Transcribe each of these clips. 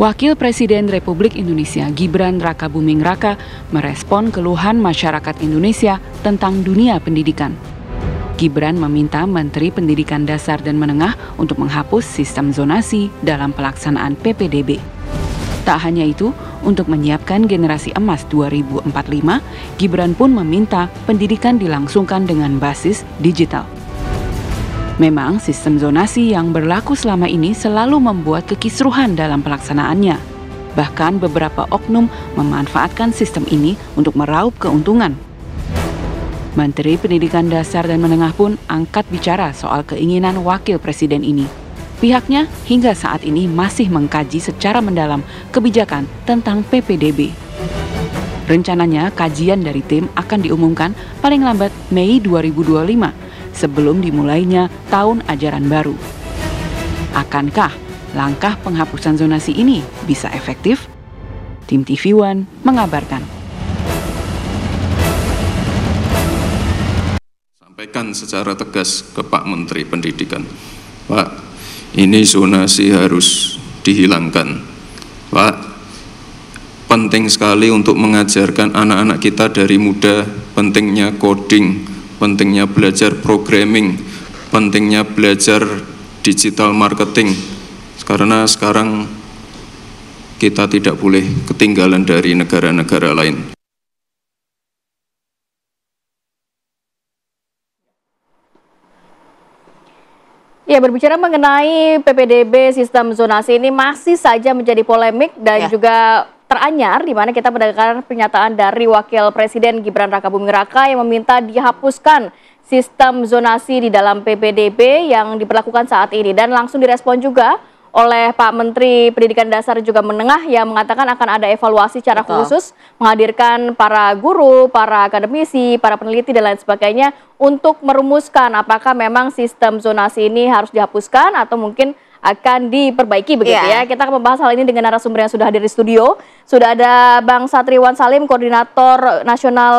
Wakil Presiden Republik Indonesia Gibran Rakabuming Raka merespon keluhan masyarakat Indonesia tentang dunia pendidikan. Gibran meminta Menteri Pendidikan Dasar dan Menengah untuk menghapus sistem zonasi dalam pelaksanaan PPDB. Tak hanya itu, untuk menyiapkan generasi emas 2045, Gibran pun meminta pendidikan dilangsungkan dengan basis digital. Memang sistem zonasi yang berlaku selama ini selalu membuat kekisruhan dalam pelaksanaannya. Bahkan beberapa oknum memanfaatkan sistem ini untuk meraup keuntungan. Menteri Pendidikan Dasar dan Menengah pun angkat bicara soal keinginan Wakil Presiden ini. Pihaknya hingga saat ini masih mengkaji secara mendalam kebijakan tentang PPDB. Rencananya kajian dari tim akan diumumkan paling lambat Mei 2025. Sebelum dimulainya tahun ajaran baru. Akankah langkah penghapusan zonasi ini bisa efektif? Tim TV One mengabarkan. Sampaikan secara tegas ke Pak Menteri Pendidikan, Pak, ini zonasi harus dihilangkan. Pak, penting sekali untuk mengajarkan anak-anak kita dari muda pentingnya coding, pentingnya belajar programming, pentingnya belajar digital marketing. Karena sekarang kita tidak boleh ketinggalan dari negara-negara lain. Ya, berbicara mengenai PPDB sistem zonasi ini masih saja menjadi polemik dan juga teranyar, di mana kita mendengarkan pernyataan dari Wakil Presiden Gibran Rakabuming Raka yang meminta dihapuskan sistem zonasi di dalam PPDB yang diberlakukan saat ini. Dan langsung direspon juga oleh Pak Menteri Pendidikan Dasar juga Menengah yang mengatakan akan ada evaluasi secara khusus, menghadirkan para guru, para akademisi, para peneliti dan lain sebagainya untuk merumuskan apakah memang sistem zonasi ini harus dihapuskan atau mungkin akan diperbaiki begitu ya. Kita akan membahas hal ini dengan narasumber yang sudah hadir di studio. Sudah ada Bang Satriwan Salim, Koordinator Nasional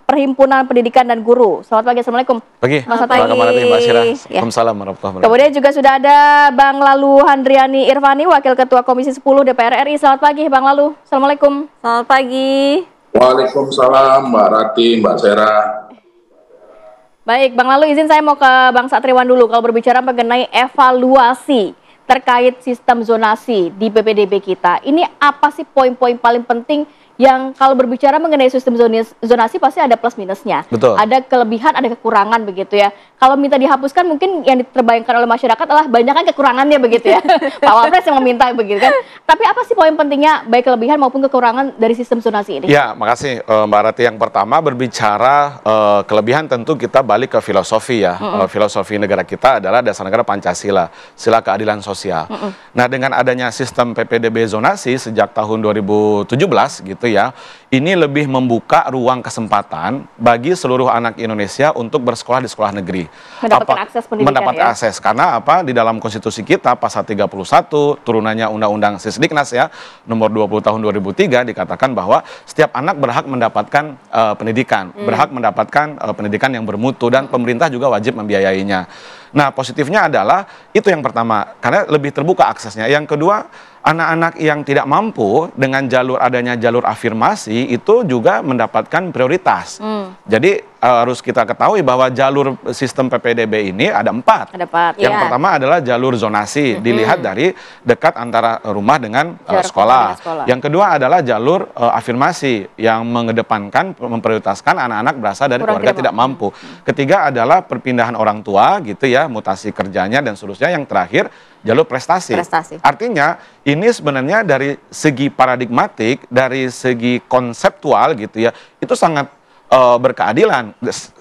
Perhimpunan Pendidikan dan Guru. Selamat pagi, Assalamualaikum. Pagi, Mas pagi. Mbak Syirah. Waalaikumsalam warahmatullahi wabarakatuh. Kemudian juga sudah ada Bang Lalu Handriani Irvani, Wakil Ketua Komisi 10 DPR RI. Selamat pagi, Bang Lalu. Assalamualaikum. Selamat pagi. Waalaikumsalam, Mbak Rati, Mbak Sera. Baik, Bang Lalu izin saya mau ke Bang Satriwan dulu. Kalau berbicara mengenai evaluasi terkait sistem zonasi di PPDB kita, ini apa sih poin-poin paling penting yang kalau berbicara mengenai sistem zonasi pasti ada plus minusnya. Betul. Ada kelebihan, ada kekurangan begitu ya. Kalau minta dihapuskan mungkin yang terbayangkan oleh masyarakat adalah banyak kan kekurangannya begitu ya. Pak Wapres yang meminta begitu kan. Tapi apa sih poin pentingnya baik kelebihan maupun kekurangan dari sistem zonasi ini? Ya, makasih Mbak Rati. Yang pertama berbicara kelebihan tentu kita balik ke filosofi ya. Filosofi negara kita adalah dasar negara Pancasila, sila keadilan sosial. Nah, dengan adanya sistem PPDB zonasi sejak tahun 2017 gitu ya, ini lebih membuka ruang kesempatan bagi seluruh anak Indonesia untuk bersekolah di sekolah negeri. Mendapatkan akses pendidikan mendapatkan akses. Karena apa? Di dalam konstitusi kita pasal 31 turunannya Undang-Undang Sisdiknas ya, nomor 20 tahun 2003 dikatakan bahwa setiap anak berhak mendapatkan pendidikan, berhak mendapatkan pendidikan yang bermutu dan pemerintah juga wajib membiayainya. Nah, positifnya adalah itu yang pertama, karena lebih terbuka aksesnya. Yang kedua, anak-anak yang tidak mampu dengan adanya jalur afirmasi itu juga mendapatkan prioritas. Jadi harus kita ketahui bahwa jalur sistem PPDB ini ada 4. Ada 4. Yang pertama adalah jalur zonasi, dilihat dari dekat antara rumah dengan sekolah. Yang kedua adalah jalur afirmasi yang mengedepankan, memprioritaskan anak-anak berasal dari keluarga tidak mampu. Ketiga adalah perpindahan orang tua gitu ya, mutasi kerjanya dan seterusnya. Yang terakhir jalur prestasi. Artinya ini sebenarnya dari segi paradigmatik, dari segi konseptual gitu ya, itu sangat berkeadilan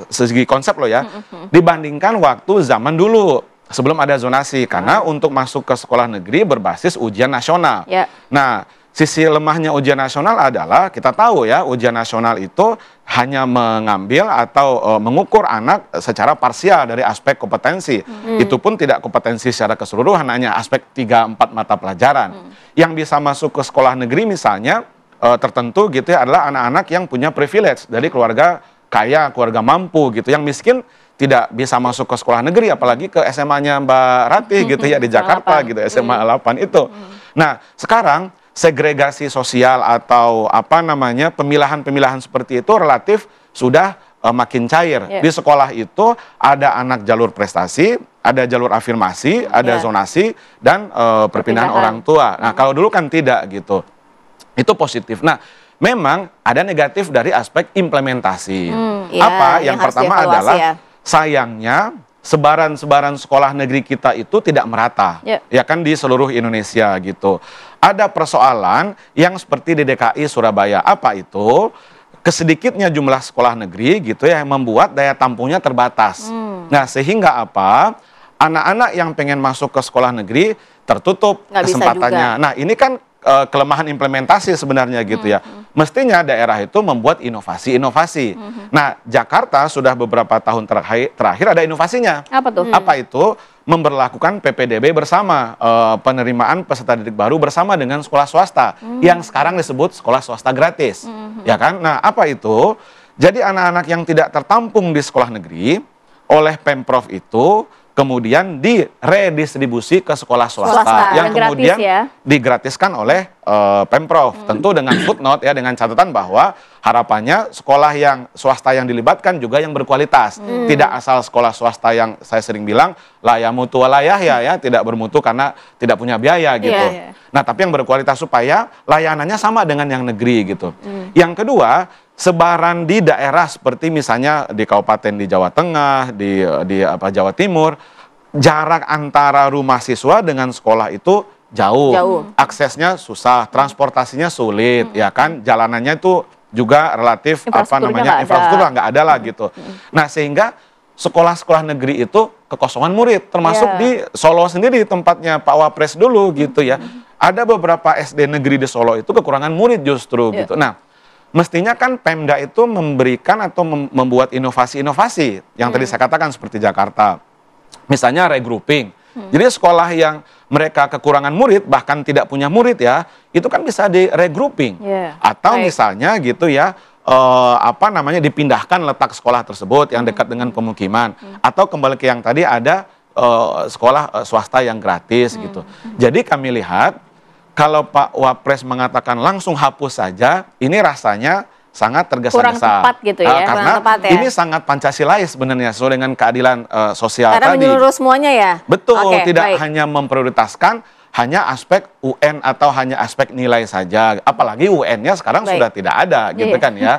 segi konsep loh ya, dibandingkan waktu zaman dulu sebelum ada zonasi, karena untuk masuk ke sekolah negeri berbasis ujian nasional. Nah, sisi lemahnya ujian nasional adalah kita tahu ya, ujian nasional itu hanya mengambil atau mengukur anak secara parsial dari aspek kompetensi. Itu pun tidak kompetensi secara keseluruhan, hanya aspek 3-4 mata pelajaran. Yang bisa masuk ke sekolah negeri misalnya tertentu gitu ya adalah anak-anak yang punya privilege dari keluarga kaya, keluarga mampu gitu. Yang miskin tidak bisa masuk ke sekolah negeri, apalagi ke SMA-nya Mbak Rati gitu ya di Jakarta gitu, SMA 8 itu. Nah, sekarang segregasi sosial atau apa namanya pemilahan-pemilahan seperti itu relatif sudah makin cair. Di sekolah itu ada anak jalur prestasi, ada jalur afirmasi, ada zonasi, dan perpindahan orang tua. Nah, kalau dulu kan tidak gitu. Itu positif. Nah, memang ada negatif dari aspek implementasi. Apa? Yang pertama adalah sayangnya sebaran sekolah negeri kita itu tidak merata. Ya kan, di seluruh Indonesia gitu. Ada persoalan yang seperti di DKI Surabaya. Apa itu? Kesedikitnya jumlah sekolah negeri gitu ya, yang membuat daya tampungnya terbatas. Nah, sehingga apa? Anak-anak yang pengen masuk ke sekolah negeri tertutup kesempatannya. Nah, ini kan kelemahan implementasi sebenarnya gitu ya. Mestinya daerah itu membuat inovasi-inovasi. Nah, Jakarta sudah beberapa tahun terakhir ada inovasinya. Apa tuh? Apa itu? Memberlakukan PPDB bersama, penerimaan peserta didik baru bersama dengan sekolah swasta yang sekarang disebut sekolah swasta gratis. Ya kan? Nah, apa itu? Jadi anak-anak yang tidak tertampung di sekolah negeri oleh Pemprov itu kemudian diredistribusi ke sekolah swasta yang kemudian digratiskan oleh Pemprov. Tentu dengan footnote ya, dengan catatan bahwa harapannya sekolah yang swasta yang dilibatkan juga yang berkualitas. Tidak asal sekolah swasta yang saya sering bilang layamutu walayah ya, tidak bermutu karena tidak punya biaya gitu. Nah, tapi yang berkualitas supaya layanannya sama dengan yang negeri gitu. Yang kedua, sebaran di daerah seperti misalnya di kabupaten di Jawa Tengah, di Jawa Timur, jarak antara rumah siswa dengan sekolah itu jauh. Aksesnya susah, transportasinya sulit, ya kan? Jalanannya itu juga relatif infrastruktur nggak ada lah gitu. Nah, sehingga sekolah-sekolah negeri itu kekosongan murid, termasuk di Solo sendiri tempatnya Pak Wapres dulu gitu ya. Ada beberapa SD negeri di Solo itu kekurangan murid justru gitu. Nah, mestinya kan Pemda itu memberikan atau membuat inovasi-inovasi yang tadi saya katakan seperti Jakarta. Misalnya regrouping. Jadi sekolah yang mereka kekurangan murid bahkan tidak punya murid ya, itu kan bisa di regrouping. Atau misalnya gitu ya, dipindahkan letak sekolah tersebut yang dekat dengan pemukiman. Atau kembali ke yang tadi ada sekolah swasta yang gratis gitu. Jadi kami lihat kalau Pak Wapres mengatakan langsung hapus saja, ini rasanya sangat tergesa-gesa. Kurang tepat gitu ya. Karena ini sangat Pancasilais sebenarnya sesuai dengan keadilan sosial karena tadi. Karena menyeluruh semuanya ya? Betul, tidak hanya memprioritaskan hanya aspek UN atau hanya aspek nilai saja. Apalagi UN-nya sekarang sudah tidak ada gitu kan ya.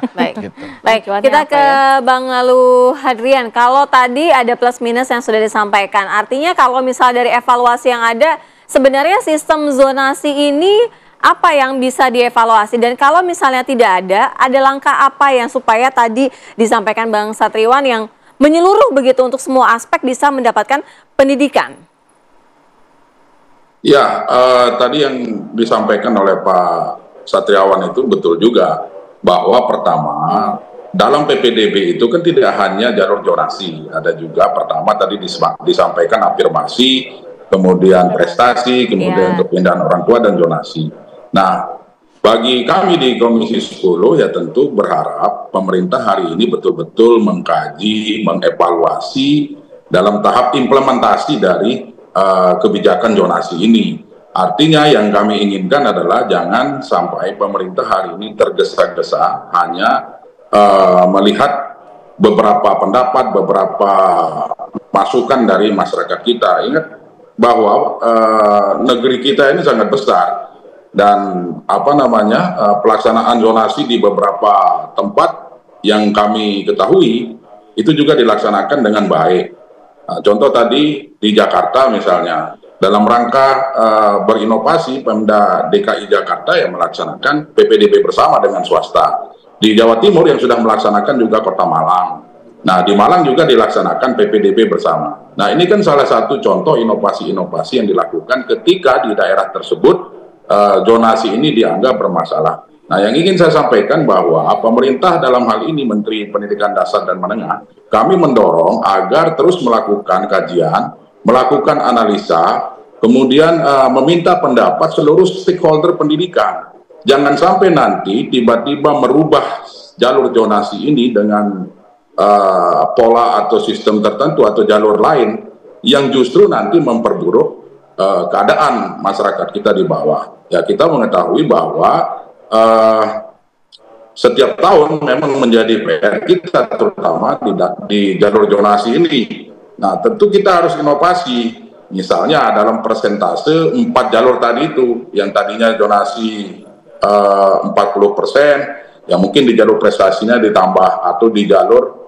Baik, kita ke Bang Lalu Hadrian. Kalau tadi ada plus minus yang sudah disampaikan, artinya kalau misal dari evaluasi yang ada, sebenarnya sistem zonasi ini apa yang bisa dievaluasi? Dan kalau misalnya tidak ada langkah apa yang supaya tadi disampaikan Bang Satriwan yang menyeluruh begitu untuk semua aspek bisa mendapatkan pendidikan? Ya, tadi yang disampaikan oleh Pak Satriawan itu betul juga. Bahwa pertama, dalam PPDB itu kan tidak hanya jalur zonasi. Ada juga pertama tadi disampaikan afirmasi, kemudian prestasi, kemudian kepindahan orang tua dan zonasi. Nah, bagi kami di Komisi 10 ya tentu berharap pemerintah hari ini betul-betul mengkaji, mengevaluasi dalam tahap implementasi dari kebijakan zonasi ini. Artinya yang kami inginkan adalah jangan sampai pemerintah hari ini tergesa-gesa hanya melihat beberapa pendapat, beberapa masukan dari masyarakat kita. Ingat bahwa negeri kita ini sangat besar. Dan pelaksanaan zonasi di beberapa tempat yang kami ketahui itu juga dilaksanakan dengan baik. Nah, contoh tadi di Jakarta misalnya, dalam rangka berinovasi, Pemda DKI Jakarta yang melaksanakan PPDB bersama dengan swasta. Di Jawa Timur yang sudah melaksanakan juga Kota Malang. Nah, di Malang juga dilaksanakan PPDB bersama. Nah, ini kan salah satu contoh inovasi-inovasi yang dilakukan ketika di daerah tersebut zonasi ini dianggap bermasalah. Nah, yang ingin saya sampaikan bahwa pemerintah dalam hal ini Menteri Pendidikan Dasar dan Menengah, kami mendorong agar terus melakukan kajian, melakukan analisa, kemudian meminta pendapat seluruh stakeholder pendidikan. Jangan sampai nanti tiba-tiba merubah jalur zonasi ini dengan pola atau sistem tertentu atau jalur lain yang justru nanti memperburuk keadaan masyarakat kita di bawah. Ya, kita mengetahui bahwa setiap tahun memang menjadi PR kita, terutama di jalur zonasi ini. Nah, tentu kita harus inovasi. Misalnya dalam persentase 4 jalur tadi itu, yang tadinya zonasi 40%, ya mungkin di jalur prestasinya ditambah, atau di jalur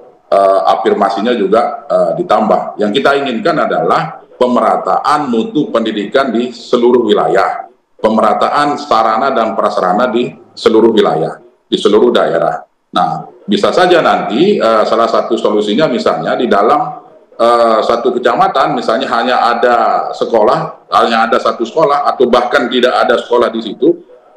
afirmasinya juga ditambah. Yang kita inginkan adalah pemerataan mutu pendidikan di seluruh wilayah, pemerataan sarana dan prasarana di seluruh wilayah, di seluruh daerah. Nah, bisa saja nanti salah satu solusinya misalnya di dalam satu kecamatan misalnya hanya ada sekolah, hanya ada satu sekolah, atau bahkan tidak ada sekolah di situ.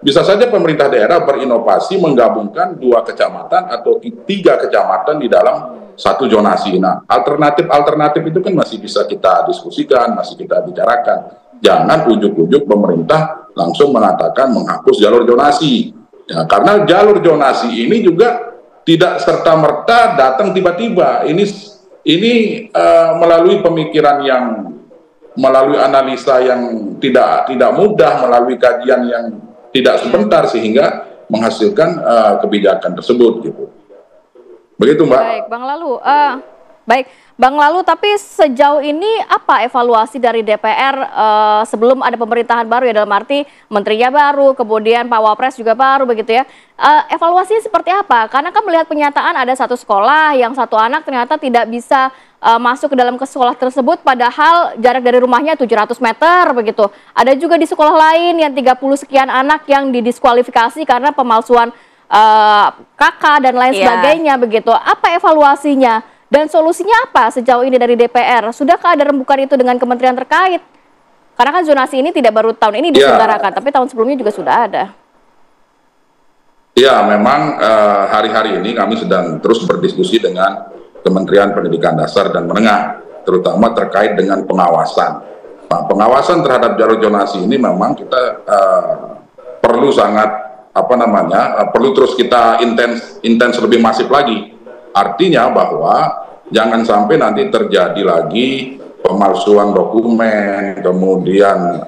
Bisa saja pemerintah daerah berinovasi menggabungkan 2 kecamatan atau 3 kecamatan di dalam satu zonasi. Nah, alternatif itu kan masih bisa kita diskusikan, masih kita bicarakan. Jangan ujuk-ujuk pemerintah langsung mengatakan menghapus jalur zonasi. Ya, karena jalur zonasi ini juga tidak serta-merta datang tiba-tiba. Ini melalui pemikiran yang, melalui analisa yang tidak mudah, melalui kajian yang tidak sebentar, sehingga menghasilkan kebijakan tersebut gitu. Begitu, Mbak. Baik, Bang Lalu. Bang Lalu, tapi sejauh ini apa evaluasi dari DPR sebelum ada pemerintahan baru, ya, dalam arti menterinya baru, kemudian Pak Wapres juga baru begitu ya. Evaluasinya seperti apa? Karena kan melihat penyataan ada satu sekolah yang satu anak ternyata tidak bisa masuk ke dalam sekolah tersebut, padahal jarak dari rumahnya 700 meter begitu. Ada juga di sekolah lain yang 30 sekian anak yang didiskualifikasi karena pemalsuan kakak dan lain sebagainya begitu. Apa evaluasinya dan solusinya apa sejauh ini dari DPR? Sudahkah ada rembukan itu dengan kementerian terkait? Karena kan zonasi ini tidak baru tahun ini diselenggarakan, tapi tahun sebelumnya juga sudah ada. Ya, memang hari-hari ini kami sedang terus berdiskusi dengan Kementerian Pendidikan Dasar dan Menengah, terutama terkait dengan pengawasan. Nah, pengawasan terhadap jalur zonasi ini memang kita perlu sangat perlu terus kita intens lebih masif lagi. Artinya bahwa jangan sampai nanti terjadi lagi pemalsuan dokumen, kemudian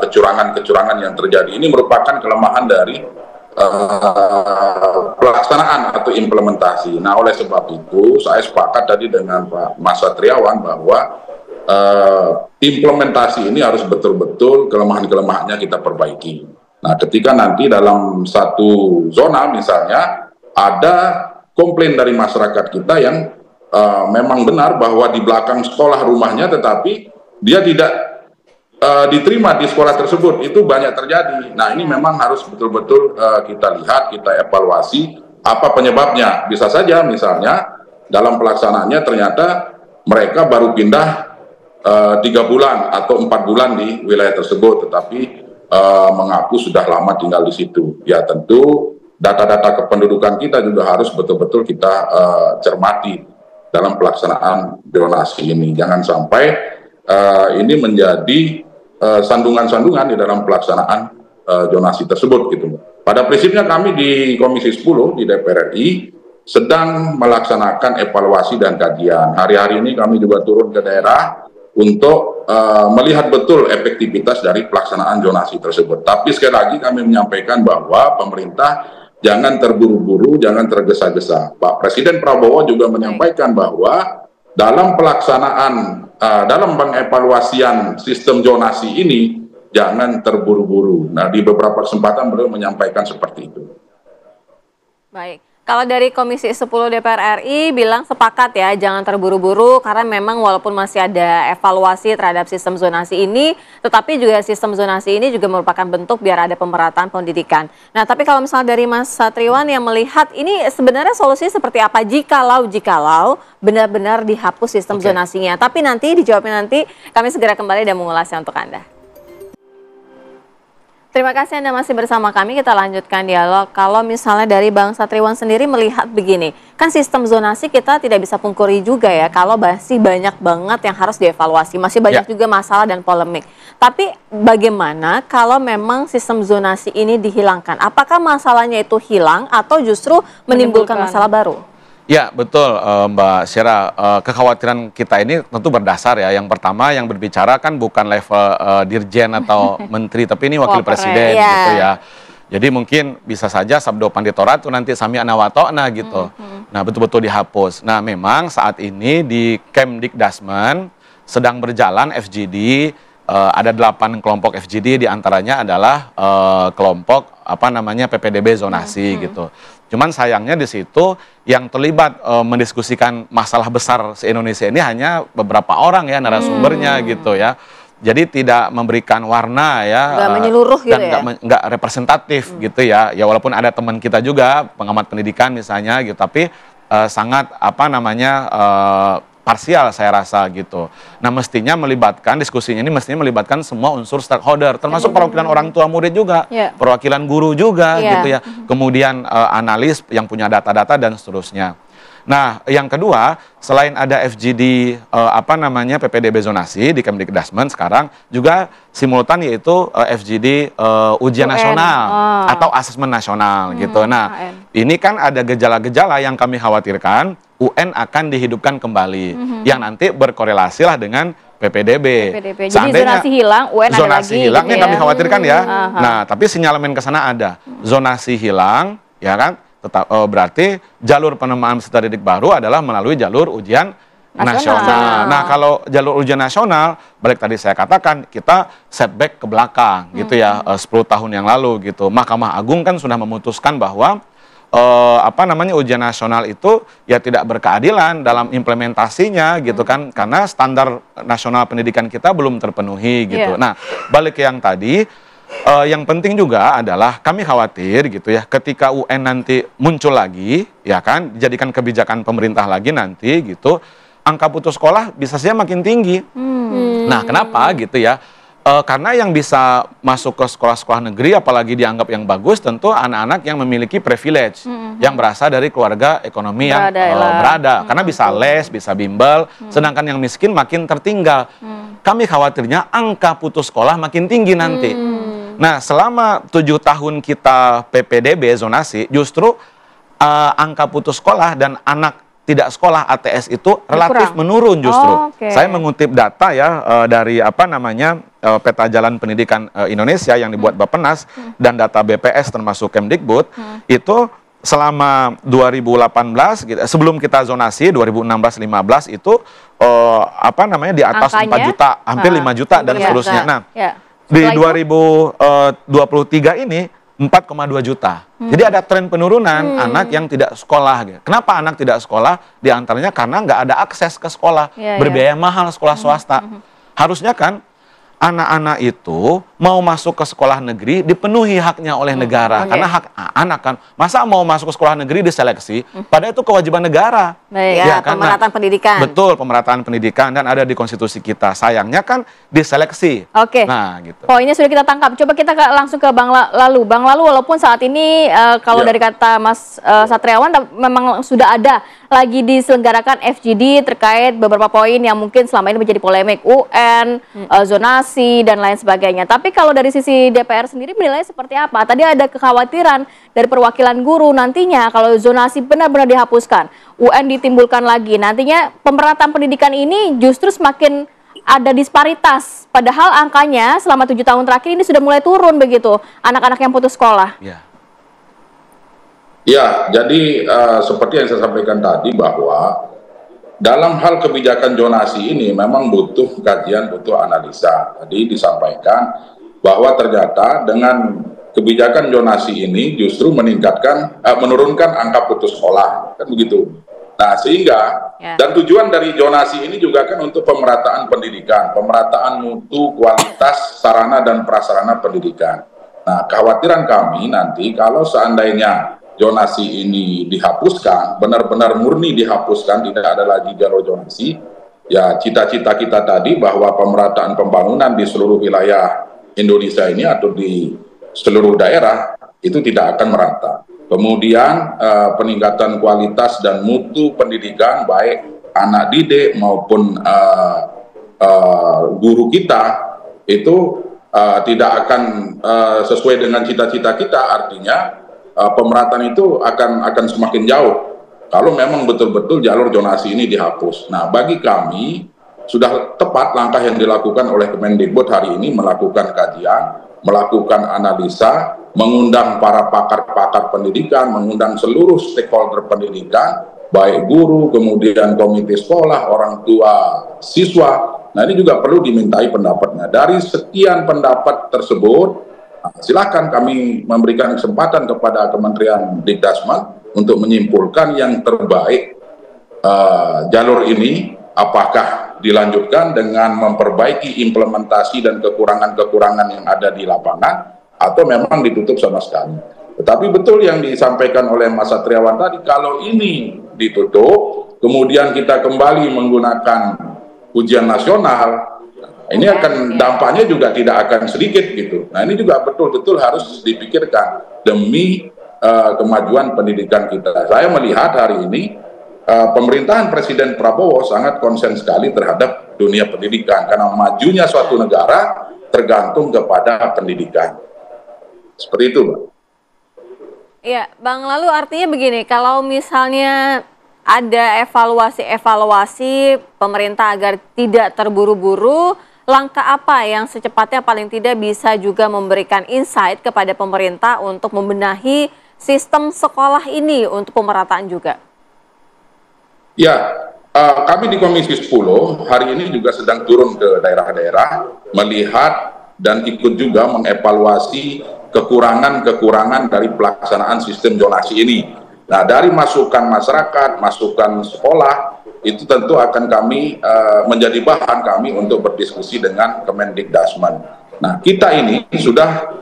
kecurangan-kecurangan yang terjadi. Ini merupakan kelemahan dari pelaksanaan atau implementasi. Nah, oleh sebab itu saya sepakat tadi dengan Pak Mas Satriawan bahwa implementasi ini harus betul-betul kelemahan-kelemahannya kita perbaiki. Nah, ketika nanti dalam satu zona misalnya ada komplain dari masyarakat kita yang memang benar bahwa di belakang sekolah rumahnya, tetapi dia tidak diterima di sekolah tersebut, itu banyak terjadi. Nah, ini memang harus betul-betul kita lihat, kita evaluasi apa penyebabnya. Bisa saja misalnya dalam pelaksanaannya ternyata mereka baru pindah 3 bulan atau 4 bulan di wilayah tersebut, tetapi mengaku sudah lama tinggal di situ. Ya, tentu data-data kependudukan kita juga harus betul-betul kita cermati dalam pelaksanaan zonasi ini. Jangan sampai ini menjadi sandungan-sandungan di dalam pelaksanaan zonasi tersebut gitu. Pada prinsipnya kami di Komisi 10 di DPR RI sedang melaksanakan evaluasi dan kajian. Hari-hari ini kami juga turun ke daerah untuk melihat betul efektivitas dari pelaksanaan zonasi tersebut. Tapi sekali lagi kami menyampaikan bahwa pemerintah jangan terburu-buru, jangan tergesa-gesa. Pak Presiden Prabowo juga menyampaikan bahwa dalam pelaksanaan, dalam pengevaluasian sistem zonasi ini, jangan terburu-buru. Nah, di beberapa kesempatan beliau menyampaikan seperti itu. Baik. Kalau dari Komisi 10 DPR RI bilang sepakat ya, jangan terburu-buru karena memang walaupun masih ada evaluasi terhadap sistem zonasi ini, tetapi juga sistem zonasi ini juga merupakan bentuk biar ada pemerataan pendidikan. Nah, tapi kalau misalnya dari Mas Satriwan yang melihat ini sebenarnya solusinya seperti apa jikalau benar-benar dihapus sistem zonasinya. Tapi nanti dijawabnya nanti, kami segera kembali dan mengulasnya untuk Anda. Terima kasih Anda masih bersama kami, kita lanjutkan dialog. Kalau misalnya dari Bang Satriwan sendiri melihat begini, kan sistem zonasi kita tidak bisa pungkiri juga ya, kalau masih banyak banget yang harus dievaluasi, masih banyak juga masalah dan polemik. Tapi bagaimana kalau memang sistem zonasi ini dihilangkan? Apakah masalahnya itu hilang atau justru menimbulkan masalah baru? Ya, betul Mbak Syera. Kekhawatiran kita ini tentu berdasar ya. Yang pertama yang berbicara kan bukan level dirjen atau menteri, tapi ini wakil presiden gitu ya. Jadi mungkin bisa saja sabdo panditorat itu nanti sami anawatona gitu. Nah, betul-betul dihapus. Nah, memang saat ini di Kemdikdasmen sedang berjalan FGD, ada 8 kelompok FGD, diantaranya adalah kelompok PPDB zonasi gitu. Cuman sayangnya di situ yang terlibat mendiskusikan masalah besar se-Indonesia ini hanya beberapa orang ya narasumbernya gitu ya. Jadi tidak memberikan warna ya, nggak menyeluruh gitu dan nggak representatif gitu ya. Ya walaupun ada teman kita juga pengamat pendidikan misalnya gitu, tapi sangat parsial saya rasa gitu. Nah, mestinya melibatkan diskusinya ini mestinya melibatkan semua unsur stakeholder, termasuk perwakilan orang tua murid juga, perwakilan guru juga gitu ya. Kemudian analis yang punya data-data dan seterusnya. Nah, yang kedua, selain ada FGD PPDB zonasi di Kemdikdasmen sekarang juga simultan yaitu FGD ujian nasional atau asesmen nasional gitu. Nah, ini kan ada gejala-gejala yang kami khawatirkan UN akan dihidupkan kembali yang nanti berkorelasi lah dengan PPDB. Jadi zonasi hilang, UN ada lagi. Zonasi hilang yang kami khawatirkan ya. Nah, tapi sinyalemen ke sana ada. Zonasi hilang, ya kan? Berarti jalur penerimaan peserta didik baru adalah melalui jalur ujian nasional. Nah, kalau jalur ujian nasional, balik tadi saya katakan, kita setback ke belakang gitu ya, 10 tahun yang lalu gitu. Mahkamah Agung kan sudah memutuskan bahwa ujian nasional itu ya tidak berkeadilan dalam implementasinya gitu kan, karena standar nasional pendidikan kita belum terpenuhi gitu. Nah, balik ke yang tadi, yang penting juga adalah kami khawatir gitu ya, ketika UN nanti muncul lagi ya kan, dijadikan kebijakan pemerintah lagi nanti gitu, angka putus sekolah bisa saja makin tinggi. Nah, kenapa gitu ya? Karena yang bisa masuk ke sekolah-sekolah negeri apalagi dianggap yang bagus tentu anak-anak yang memiliki privilege, yang berasal dari keluarga ekonomi yang berada. Karena bisa les, bisa bimbel, sedangkan yang miskin makin tertinggal. Kami khawatirnya angka putus sekolah makin tinggi nanti. Nah, selama 7 tahun kita PPDB zonasi, justru angka putus sekolah dan anak tidak sekolah ATS itu relatif menurun justru. Saya mengutip data ya dari peta jalan pendidikan Indonesia yang dibuat Bappenas dan data BPS termasuk Kemdikbud itu selama 2018 gitu, sebelum kita zonasi 2016-15 itu di atas angkanya, 4 juta, hampir 5 juta dan seterusnya. Nah, di 2023 ini 4,2 juta. Jadi ada tren penurunan anak yang tidak sekolah. Gitu. Kenapa anak tidak sekolah? Di antaranya karena nggak ada akses ke sekolah, berbiaya mahal sekolah swasta. Harusnya kan anak-anak itu mau masuk ke sekolah negeri dipenuhi haknya oleh negara. Karena hak anak kan, masa mau masuk ke sekolah negeri diseleksi, padahal itu kewajiban negara. Ya, kan? Pemerataan pendidikan. Betul, pemerataan pendidikan dan ada di konstitusi kita. Sayangnya kan diseleksi. Nah, gitu. Poinnya sudah kita tangkap. Coba kita langsung ke Bang Lalu. Bang Lalu, walaupun saat ini kalau dari kata Mas Satriawan memang sudah ada lagi diselenggarakan FGD terkait beberapa poin yang mungkin selama ini menjadi polemik, UN, zonasi dan lain sebagainya. Tapi kalau dari sisi DPR sendiri menilai seperti apa? Tadi ada kekhawatiran dari perwakilan guru nantinya kalau zonasi benar-benar dihapuskan, UN ditimbulkan lagi, nantinya pemerataan pendidikan ini justru semakin ada disparitas. Padahal angkanya selama 7 tahun terakhir ini sudah mulai turun begitu, anak-anak yang putus sekolah. Ya, jadi seperti yang saya sampaikan tadi bahwa dalam hal kebijakan zonasi ini memang butuh kajian, butuh analisa. Tadi disampaikan bahwa ternyata dengan kebijakan zonasi ini justru menurunkan angka putus sekolah, kan begitu. Nah, sehingga dan tujuan dari zonasi ini juga kan untuk pemerataan pendidikan, pemerataan mutu, kualitas, sarana dan prasarana pendidikan. Nah, kekhawatiran kami nanti kalau seandainya zonasi ini dihapuskan, benar-benar murni dihapuskan, tidak ada lagi jalur zonasi, ya cita-cita kita tadi bahwa pemerataan pembangunan di seluruh wilayah Indonesia ini atau di seluruh daerah itu tidak akan merata. Kemudian peningkatan kualitas dan mutu pendidikan baik anak didik maupun guru kita itu tidak akan sesuai dengan cita-cita kita, artinya pemerataan itu akan semakin jauh kalau memang betul-betul jalur zonasi ini dihapus. Nah, bagi kami sudah tepat langkah yang dilakukan oleh Kemendikbud hari ini, melakukan kajian, melakukan analisa, mengundang para pakar-pakar pendidikan, mengundang seluruh stakeholder pendidikan, baik guru, kemudian komite sekolah, orang tua, siswa. Nah, ini juga perlu dimintai pendapatnya. Dari sekian pendapat tersebut, silakan kami memberikan kesempatan kepada Kementerian Dikdasmen untuk menyimpulkan yang terbaik jalur ini, apakah dilanjutkan dengan memperbaiki implementasi dan kekurangan-kekurangan yang ada di lapangan, atau memang ditutup sama sekali. Tetapi betul yang disampaikan oleh Mas Satriawan tadi, kalau ini ditutup, kemudian kita kembali menggunakan ujian nasional, ini akan dampaknya juga tidak akan sedikit gitu. Nah, ini juga betul-betul harus dipikirkan demi kemajuan pendidikan kita. Saya melihat hari ini pemerintahan Presiden Prabowo sangat konsen sekali terhadap dunia pendidikan, karena majunya suatu negara tergantung kepada pendidikan. Seperti itu, Mbak. Iya, Bang, lalu artinya begini, kalau misalnya ada evaluasi pemerintah agar tidak terburu-buru, langkah apa yang secepatnya paling tidak bisa juga memberikan insight kepada pemerintah untuk membenahi sistem sekolah ini untuk pemerataan juga? Ya, kami di Komisi 10 hari ini juga sedang turun ke daerah-daerah, melihat dan ikut juga mengevaluasi kekurangan-kekurangan dari pelaksanaan sistem zonasi ini. Nah, dari masukan masyarakat, masukan sekolah, itu tentu akan kami menjadi bahan kami untuk berdiskusi dengan Kemendikdasmen. Nah, kita ini sudah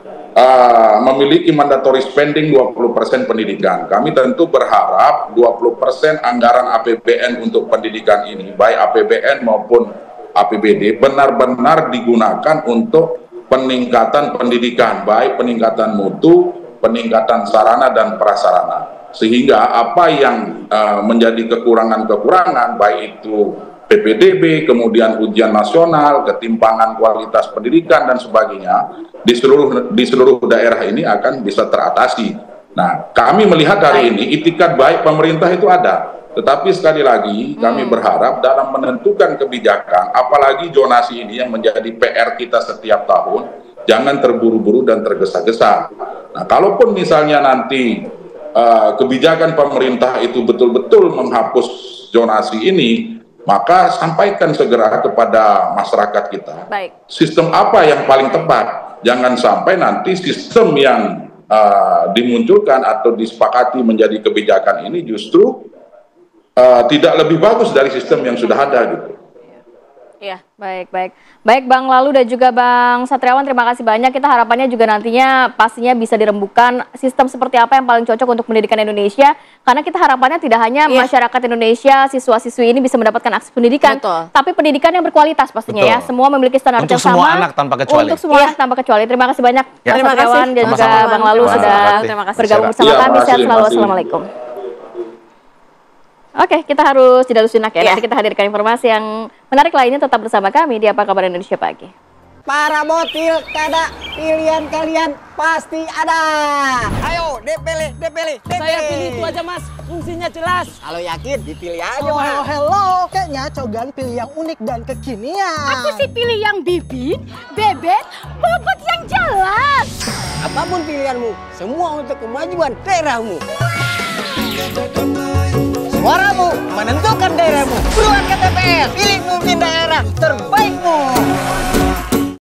memiliki mandatory spending 20% pendidikan. Kami tentu berharap 20% anggaran APBN untuk pendidikan ini, baik APBN maupun APBD, benar-benar digunakan untuk peningkatan pendidikan, baik peningkatan mutu, peningkatan sarana dan prasarana. Sehingga apa yang menjadi kekurangan-kekurangan, baik itu PPDB, kemudian ujian nasional, ketimpangan kualitas pendidikan dan sebagainya, di seluruh daerah ini akan bisa teratasi. Nah, kami melihat hari ini itikat baik pemerintah itu ada, tetapi sekali lagi kami berharap dalam menentukan kebijakan, apalagi zonasi ini yang menjadi PR kita setiap tahun, jangan terburu-buru dan tergesa-gesa. Nah, kalaupun misalnya nanti kebijakan pemerintah itu betul-betul menghapus zonasi ini, maka sampaikan segera kepada masyarakat kita. Baik. Sistem apa yang paling tepat? Jangan sampai nanti sistem yang dimunculkan atau disepakati menjadi kebijakan ini justru tidak lebih bagus dari sistem yang sudah ada gitu. Iya, baik. Baik Bang Lalu dan juga Bang Satriawan, terima kasih banyak. Kita harapannya juga nantinya pastinya bisa dirembukan sistem seperti apa yang paling cocok untuk pendidikan Indonesia. Karena kita harapannya tidak hanya masyarakat Indonesia, siswa-siswi ini bisa mendapatkan akses pendidikan, tapi pendidikan yang berkualitas pastinya ya. Semua memiliki standar yang sama. Untuk semua anak tanpa kecuali. Untuk semua anak tanpa kecuali. Terima kasih banyak Bang Satriawan dan juga Bang Lalu sudah bergabung bersama kami. Sehat selalu. Assalamualaikum. Oke, kita harus jeda sejenak ya. Nanti kita hadirkan informasi yang menarik lainnya, tetap bersama kami di Apa Kabar Indonesia Pagi. Para botil, kada pilihan kalian pasti ada. Ayo, dipilih. Saya pilih itu aja mas, fungsinya jelas. Kalau yakin, dipilih aja mas. Hello, kayaknya Cogan pilih yang unik dan kekinian. Aku sih pilih yang bibit, bebek, bobot yang jelas. Apapun pilihanmu, semua untuk kemajuan daerahmu. Suaramu menentukan daerahmu. Buruan ke TPS, pilih pemimpin daerah terbaikmu.